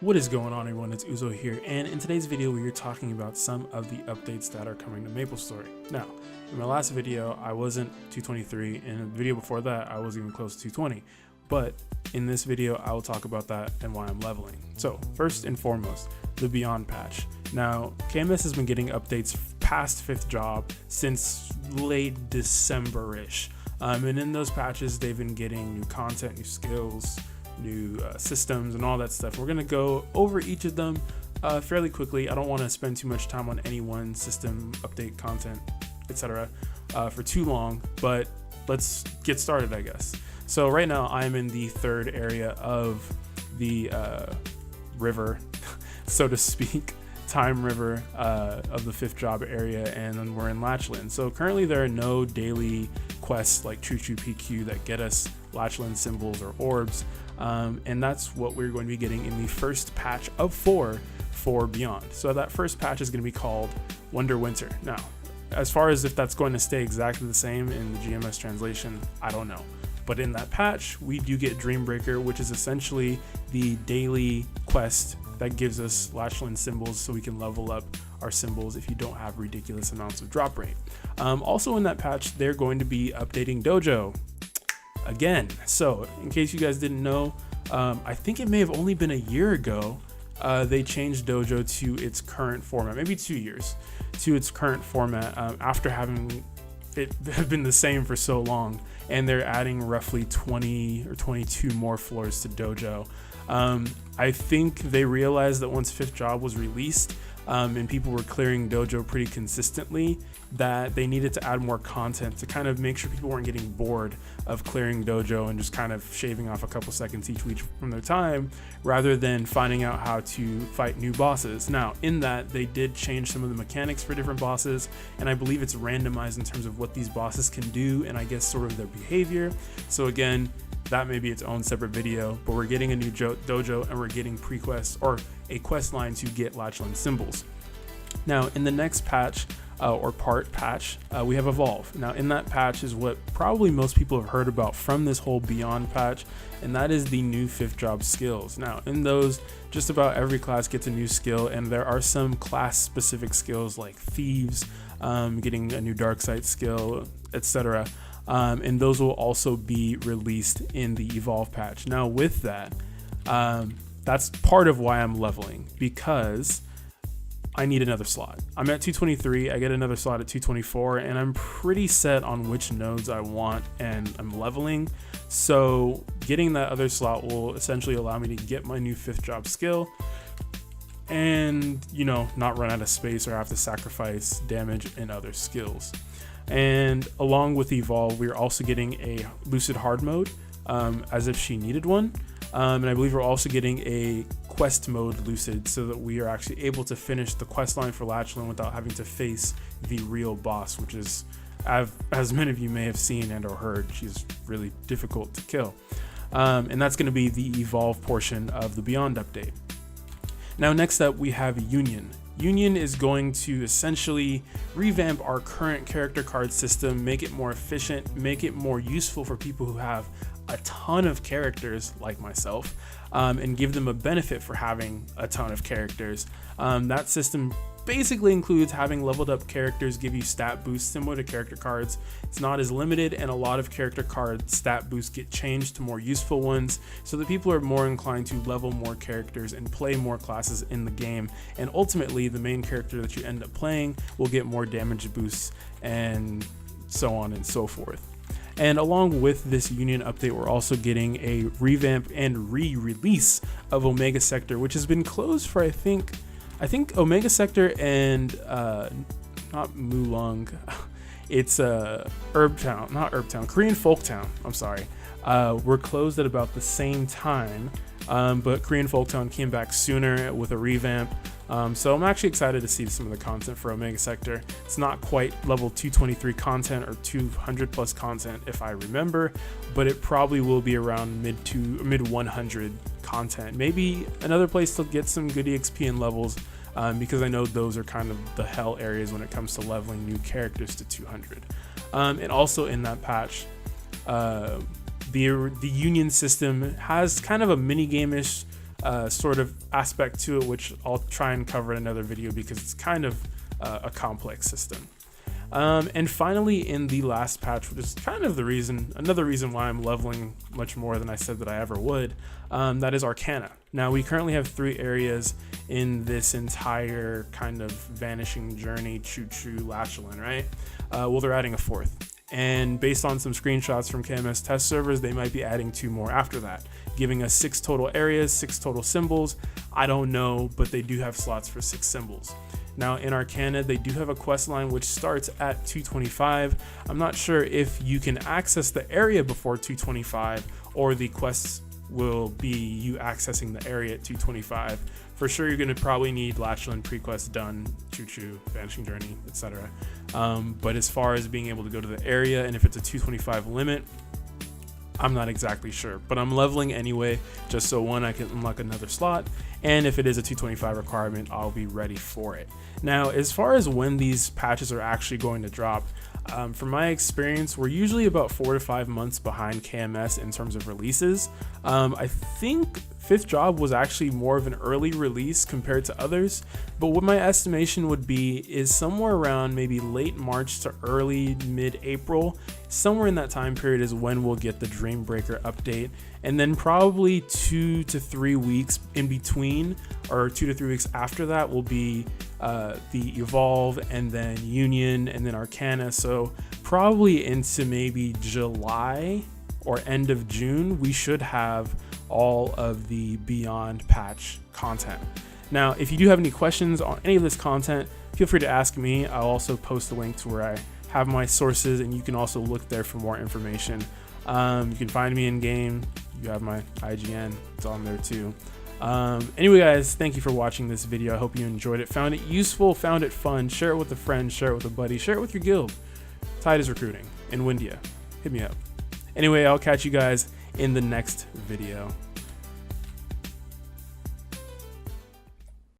What is going on, everyone? It's Uzo here, and in today's video we are talking about some of the updates that are coming to Maplestory. Now, in my last video I wasn't 223, and in the video before that I was even close to 220, but in this video I will talk about that and why I'm leveling. So first and foremost, the Beyond patch. Now, KMS has been getting updates past 5th job since late December-ish, and in those patches they've been getting new content, new skills, new systems and all that stuff. We're gonna go over each of them fairly quickly. I don't want to spend too much time on any one system update, content, etc. For too long, but let's get started, I guess. So right now I'm in the third area of the river, so to speak, time river of the 5th job area, and then we're in Latchland. So currently there are no daily quests like Choo Choo PQ that get us Latchland symbols or orbs, and that's what we're going to be getting in the first patch of 4 for Beyond. So that first patch is going to be called Wonder Winter. Now, as far as if that's going to stay exactly the same in the GMS translation, I don't know. But in that patch, we do get Dreambreaker, which is essentially the daily quest that gives us Latchland symbols so we can level up our symbols if you don't have ridiculous amounts of drop rate. Also in that patch, they're going to be updating Dojo again. So in case you guys didn't know, I think it may have only been a year ago they changed Dojo to its current format, maybe 2 years, to its current format after having it have been the same for so long, and they're adding roughly 20 or 22 more floors to Dojo. I think they realized that once 5th job was released and people were clearing Dojo pretty consistently, that they needed to add more content to kind of make sure people weren't getting bored of clearing Dojo and just kind of shaving off a couple seconds each week from their time, rather than finding out how to fight new bosses. Now, in that, they did change some of the mechanics for different bosses, and I believe it's randomized in terms of what these bosses can do and I guess sort of their behavior. So again, that may be its own separate video, but we're getting a new Dojo and we're getting pre-quests or a quest line to get Latchland symbols. Now, in the next patch, or part patch, we have Evolve. Now in that patch is what probably most people have heard about from this whole Beyond patch, and that is the new 5th job skills. Now in those, just about every class gets a new skill, and there are some class specific skills like Thieves, getting a new Dark Sight skill, etc. And those will also be released in the Evolve patch. Now with that, that's part of why I'm leveling, because I need another slot. I'm at 223, I get another slot at 224, and I'm pretty set on which nodes I want, and I'm leveling. So getting that other slot will essentially allow me to get my new 5th job skill and, you know, not run out of space or have to sacrifice damage and other skills. And along with Evolve, we're also getting a Lucid hard mode, as if she needed one. And I believe we're also getting a quest mode Lucid, so that we are actually able to finish the quest line for Latchland without having to face the real boss, which is, as many of you may have seen and or heard, she's really difficult to kill. And that's going to be the Evolve portion of the Beyond update. Now next up we have Union. Union is going to essentially revamp our current character card system, make it more efficient, make it more useful for people who have a ton of characters like myself, and give them a benefit for having a ton of characters. That system basically includes having leveled up characters give you stat boosts similar to character cards. It's not as limited, and a lot of character card stat boosts get changed to more useful ones, so that people are more inclined to level more characters and play more classes in the game, and ultimately the main character that you end up playing will get more damage boosts and so on and so forth. And along with this Union update, we're also getting a revamp and re-release of Omega Sector, which has been closed for I think Omega Sector and not Mulong, it's Korean Folktown, I'm sorry, were closed at about the same time, but Korean Folktown came back sooner with a revamp. So I'm actually excited to see some of the content for Omega Sector. It's not quite level 223 content or 200 plus content if I remember, but it probably will be around mid 100 content. Maybe another place to get some good EXP and levels, because I know those are kind of the hell areas when it comes to leveling new characters to 200. And also in that patch, the Union system has kind of a mini game-ish sort of aspect to it, which I'll try and cover in another video because it's kind of a complex system. And finally, in the last patch, which is kind of another reason why I'm leveling much more than I said that I ever would, that is Arcana. Now, we currently have 3 areas in this entire kind of vanishing journey, choo-choo Lachlan, right? Well, they're adding a 4th. And based on some screenshots from KMS test servers, they might be adding 2 more after that, giving us 6 total areas, 6 total symbols. I don't know, but they do have slots for 6 symbols. Now in Arcana, they do have a quest line which starts at 225. I'm not sure if you can access the area before 225 or the quests will be you accessing the area at 225. For sure, you're going to probably need Lachlan pre-quest done, choo-choo, vanishing journey, etc. But as far as being able to go to the area, and if it's a 225 limit, I'm not exactly sure, but I'm leveling anyway, just so one, I can unlock another slot, and if it is a 225 requirement, I'll be ready for it. Now, as far as when these patches are actually going to drop, from my experience, we're usually about 4 to 5 months behind KMS in terms of releases. I think 5th Job was actually more of an early release compared to others, but what my estimation would be is somewhere around maybe late March to early mid-April. Somewhere in that time period is when we'll get the Dreambreaker update, and then probably 2 to 3 weeks in between, or 2 to 3 weeks after that, will be the Evolve, and then Union, and then Arcana. So probably into maybe July or end of June, we should have all of the Beyond patch content. Now, if you do have any questions on any of this content, feel free to ask me. I'll also post a link to where I have my sources, and you can also look there for more information. You can find me in game. You have my IGN, it's on there too. Anyway, guys, thank you for watching this video. I hope you enjoyed it, found it useful, found it fun. Share it with a friend, share it with a buddy, share it with your guild. Tide is recruiting in Windia. Hit me up. Anyway, I'll catch you guys in the next video.